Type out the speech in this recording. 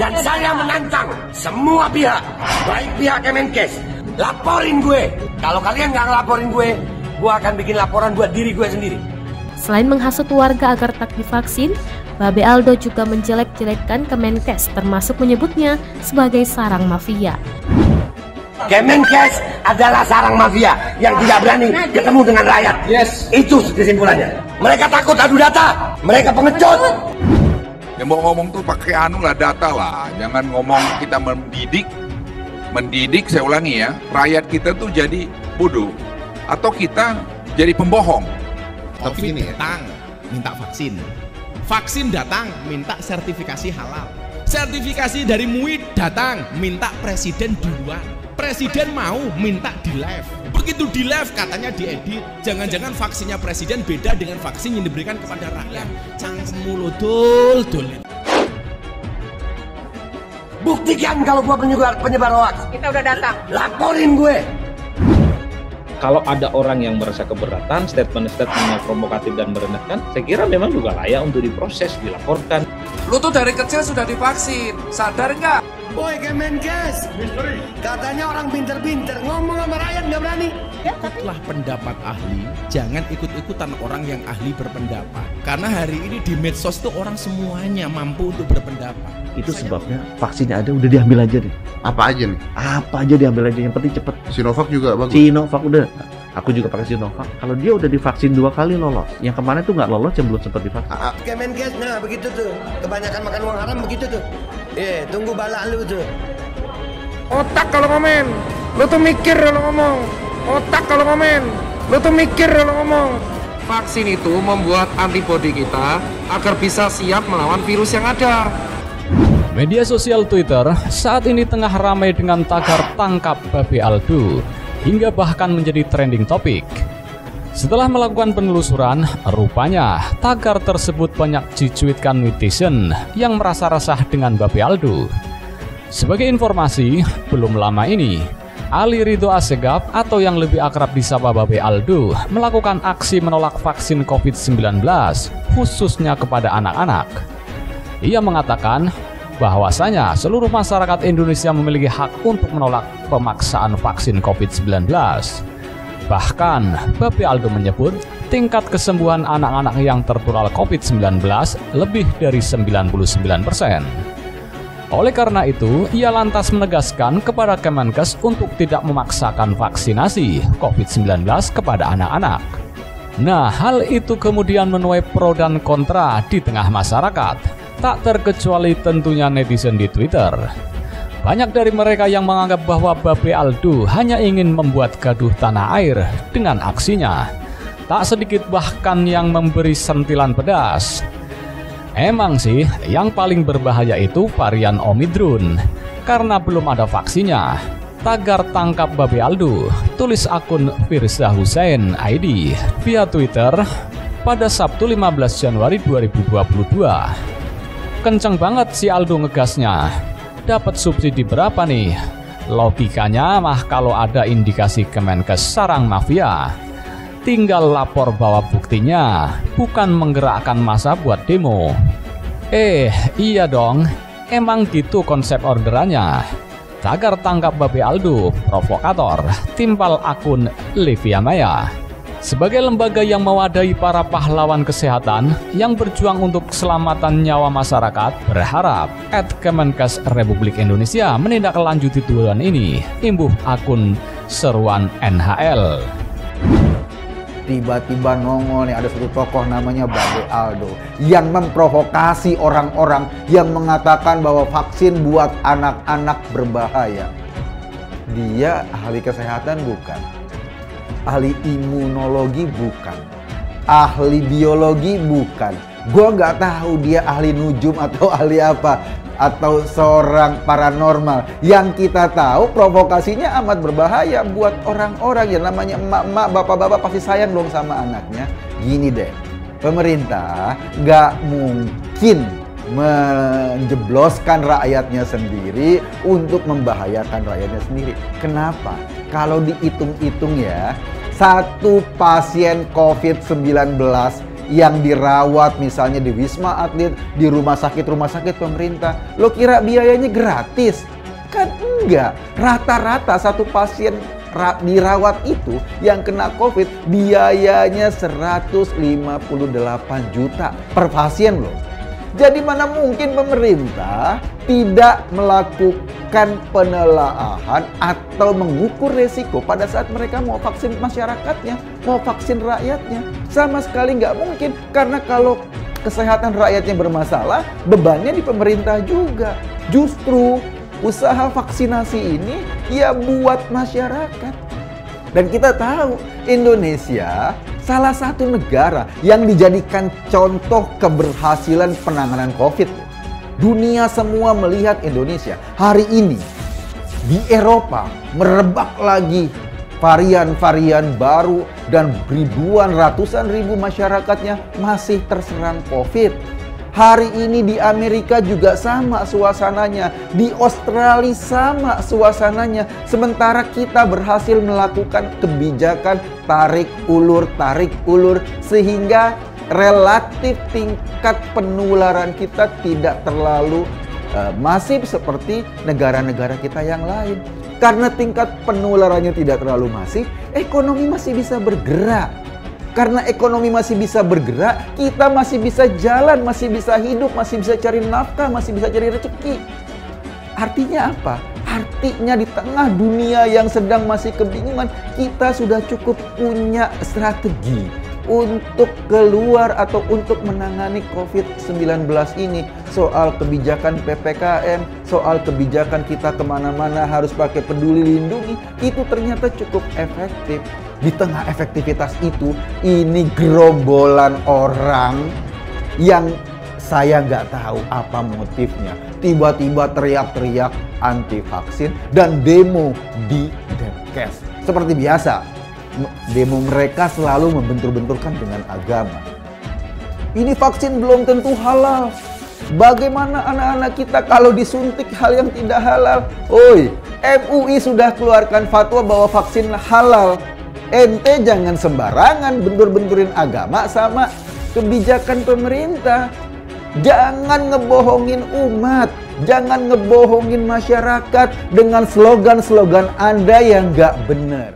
Dan saya menantang semua pihak, baik pihak Kemenkes, laporin gue. Kalau kalian nggak ngelaporin gue akan bikin laporan buat diri gue sendiri. Selain menghasut warga agar tak divaksin, Babe Aldo juga menjelek-jelekkan Kemenkes, termasuk menyebutnya sebagai sarang mafia. Kemenkes adalah sarang mafia yang tidak berani ketemu dengan rakyat. Yes. Itu kesimpulannya. Mereka takut adu data, mereka pengecut. Yang mau ngomong tuh pakai lah data lah, jangan ngomong kita mendidik saya ulangi ya, rakyat kita tuh jadi bodoh atau kita jadi pembohong. Tapi gini datang minta vaksin, vaksin datang minta sertifikasi halal, sertifikasi dari MUI datang minta presiden duluan, presiden mau minta di live, begitu di live katanya diedit, jangan-jangan vaksinnya presiden beda dengan vaksin yang diberikan kepada rakyat. Cangkemmu lo dul. Buktikan kalau gua penyebar hoax. Kita udah datang. Laporin gue. Kalau ada orang yang merasa keberatan, statement-statementnya provokatif dan merendahkan, saya kira memang juga layak untuk diproses, dilaporkan. Lu tuh dari kecil sudah divaksin, sadar nggak? Boy Kemenkes, katanya orang pinter-pinter, ngomong sama rakyat nggak berani. Ikutlah pendapat ahli, jangan ikut-ikutan orang yang ahli berpendapat. Karena hari ini di medsos tuh orang semuanya mampu untuk berpendapat. Itu sebabnya vaksinnya ada, udah diambil aja deh. Apa aja nih? Apa aja diambil aja, yang penting cepet. Sinovac juga bagus. Sinovac udah. Aku juga pakai Sinovac. Kalau dia udah divaksin 2 kali lolos. Yang kemarin tuh nggak lolos, yang belum sempat divaksin. Kemenkes, nah begitu tuh. Kebanyakan makan uang haram begitu tuh. Tunggu balak lu tuh. Otak kalau komen, lu tuh mikir kalau ngomong. Otak kalau komen, lu tuh mikir kalau ngomong. Vaksin itu membuat antibodi kita agar bisa siap melawan virus yang ada. Media sosial Twitter saat ini tengah ramai dengan tagar tangkap Babe Aldo, hingga bahkan menjadi trending topik. Setelah melakukan penelusuran, rupanya tagar tersebut banyak dicuitkan netizen yang merasa resah dengan Babe Aldo. Sebagai informasi, belum lama ini, Ali Ridho Assegaf atau yang lebih akrab disapa Babe Aldo melakukan aksi menolak vaksin COVID-19, khususnya kepada anak-anak. Ia mengatakan bahwasanya seluruh masyarakat Indonesia memiliki hak untuk menolak pemaksaan vaksin COVID-19. Bahkan, Babe Aldo menyebut tingkat kesembuhan anak-anak yang tertular COVID-19 lebih dari 99%. Oleh karena itu, ia lantas menegaskan kepada Kemenkes untuk tidak memaksakan vaksinasi COVID-19 kepada anak-anak. Nah, hal itu kemudian menuai pro dan kontra di tengah masyarakat, tak terkecuali tentunya netizen di Twitter. Banyak dari mereka yang menganggap bahwa Babe Aldo hanya ingin membuat gaduh tanah air dengan aksinya. Tak sedikit bahkan yang memberi sentilan pedas. Emang sih, yang paling berbahaya itu varian Omicron, karena belum ada vaksinnya. Tagar tangkap Babe Aldo, tulis akun Firza Hussein ID via Twitter pada Sabtu 15 Januari 2022. Kenceng banget si Aldo ngegasnya. Dapat subsidi berapa nih? Logikanya mah kalau ada indikasi Kemenkes sarang mafia, tinggal lapor bawa buktinya, bukan menggerakkan massa buat demo. Iya dong, emang gitu konsep orderannya. Tagar tangkap Babe Aldo, provokator, timpal akun Livia Maya. Sebagai lembaga yang mewadahi para pahlawan kesehatan yang berjuang untuk keselamatan nyawa masyarakat, berharap @Kemenkes Republik Indonesia menindaklanjuti tuduhan ini. Imbuh akun Seruan NHL. Tiba-tiba nongol nih ada satu tokoh namanya Babe Aldo yang memprovokasi orang-orang yang mengatakan bahwa vaksin buat anak-anak berbahaya. Dia ahli kesehatan bukan, ahli imunologi bukan, ahli biologi bukan. Gua nggak tahu dia ahli nujum atau ahli apa, atau seorang paranormal. Yang kita tahu provokasinya amat berbahaya buat orang-orang yang namanya emak-emak, bapak-bapak pasti sayang dong sama anaknya. Gini deh, pemerintah nggak mungkin menjebloskan rakyatnya sendiri untuk membahayakan rakyatnya sendiri. Kenapa? Kalau dihitung-hitung ya, satu pasien COVID-19 yang dirawat misalnya di Wisma Atlet, di rumah sakit pemerintah. Lo kira biayanya gratis? Kan enggak. Rata-rata satu pasien dirawat itu yang kena COVID biayanya 158 juta per pasien loh. Jadi mana mungkin pemerintah tidak melakukan penelaahan atau mengukur resiko pada saat mereka mau vaksin masyarakatnya, mau vaksin rakyatnya. Sama sekali nggak mungkin, karena kalau kesehatan rakyatnya bermasalah, bebannya di pemerintah juga. Justru usaha vaksinasi ini ya buat masyarakat. Dan kita tahu Indonesia salah satu negara yang dijadikan contoh keberhasilan penanganan COVID. Dunia semua melihat Indonesia. Hari ini di Eropa merebak lagi varian-varian baru dan ratusan ribu masyarakatnya masih terserang COVID. Hari ini di Amerika juga sama suasananya, di Australia sama suasananya. Sementara kita berhasil melakukan kebijakan tarik ulur, sehingga relatif tingkat penularan kita tidak terlalu masif seperti negara-negara kita yang lain. Karena tingkat penularannya tidak terlalu masif, ekonomi masih bisa bergerak. Karena ekonomi masih bisa bergerak, kita masih bisa jalan, masih bisa hidup, masih bisa cari nafkah, masih bisa cari rezeki. Artinya apa? Artinya di tengah dunia yang sedang masih kebingungan, kita sudah cukup punya strategi untuk keluar atau untuk menangani COVID-19 ini. Soal kebijakan PPKM, soal kebijakan kita kemana-mana harus pakai peduli lindungi, itu ternyata cukup efektif. Di tengah efektivitas itu, ini gerombolan orang yang saya nggak tahu apa motifnya. Tiba-tiba teriak-teriak anti vaksin dan demo di Depkes. Seperti biasa, demo mereka selalu membentur-benturkan dengan agama. Ini vaksin belum tentu halal. Bagaimana anak-anak kita kalau disuntik hal yang tidak halal? Oi, MUI sudah keluarkan fatwa bahwa vaksin halal. Ente jangan sembarangan bentur-benturin agama sama kebijakan pemerintah. Jangan ngebohongin umat, jangan ngebohongin masyarakat dengan slogan-slogan Anda yang nggak benar.